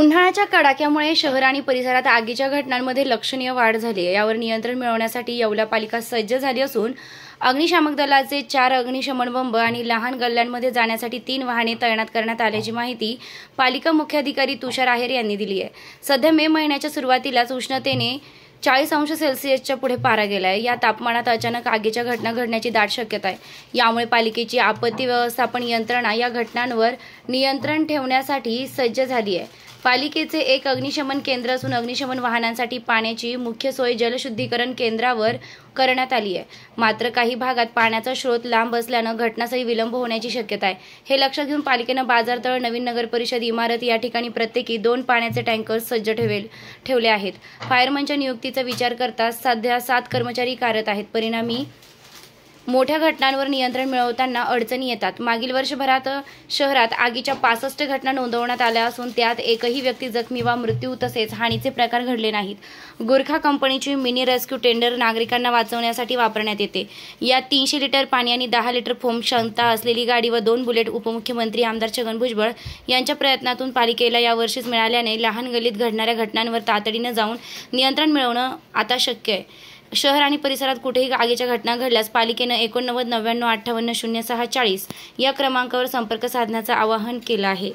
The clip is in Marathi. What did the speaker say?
उन्हाळ्याच्या कडाक्यामुळे शहर आणि परिसरात आगीच्या घटनांमध्ये लक्षणीय वाढ झाली आहे। यावर नियंत्रण मिळवण्यासाठी येवला पालिका सज्ज झाली असून अग्निशामक दलाचे 4 अग्निशमन बंब आणि लहान गल्ल्यांमध्ये जाण्यासाठी 3 वाहने तैनात करण्यात आल्याची माहिती पालिका मुख्याधिकारी तुषार आहेर यांनी दिली आहे। सध्या मे महिन्याच्या सुरुवातीलाच उष्णतेने 40°C पुढे पारा गेलाय। या तापमानात अचानक आगीच्या घटना घडण्याची दाट शक्यता आहे। यामुळे पालिकेची आपत्ती व्यवस्थापन यंत्रणा या घटनांवर नियंत्रण ठेवण्यासाठी सज्ज झाली आहे। पालिकेचे एक अग्निशमन केंद्र असून अग्निशमन वाहनांसाठी पाण्याची मुख्य सोय जलशुद्धीकरण केंद्रावर करण्यात आली आहे। मात्र काही भागात पाण्याचा स्रोत लांब असल्याने घटनास्थळी विलंब होण्याची शक्यता आहे। हे लक्षात घेऊन पालिकेने बाजारतळ, नवीन नगर परिषद इमारत या ठिकाणी प्रत्येकी 2 पाण्याचे टँकर सज्ज ठेवले आहेत। फायरमनच्या नियुक्तीचा विचार करता सध्या 7 कर्मचारी कार्यरत आहेत। परिणामी मोठ्या घटनांवर नियंत्रण मिळवताना अडचणी येतात। मागील वर्षभरात शहरात आगीच्या 65 घटना नोंदवण्यात आल्या असून त्यात एकही व्यक्ती जखमी वा मृत्यू तसेच हानीचे प्रकार घडले नाहीत। गुरखा कंपनीची मिनी रेस्क्यू टेंडर नागरिकांना वाचवण्यासाठी वापरण्यात येते। यात 300 लिटर पाणी आणि 10 लिटर फोम क्षमता असलेली गाडी व 2 बुलेट उपमुख्यमंत्री आमदार छगन भुजबळ यांच्या प्रयत्नातून पालिकेला यावर्षीच मिळाल्याने लहान गल्लीत घडणाऱ्या घटनांवर तातडीने जाऊन नियंत्रण मिळवणं आता शक्य आहे। शहर आणि परिसरात कुठेही आगीच्या घटना घडल्यास पालिकेने 89 99 58 06 40 या क्रमांकावर संपर्क साधण्याचं आवाहन केलं आहे।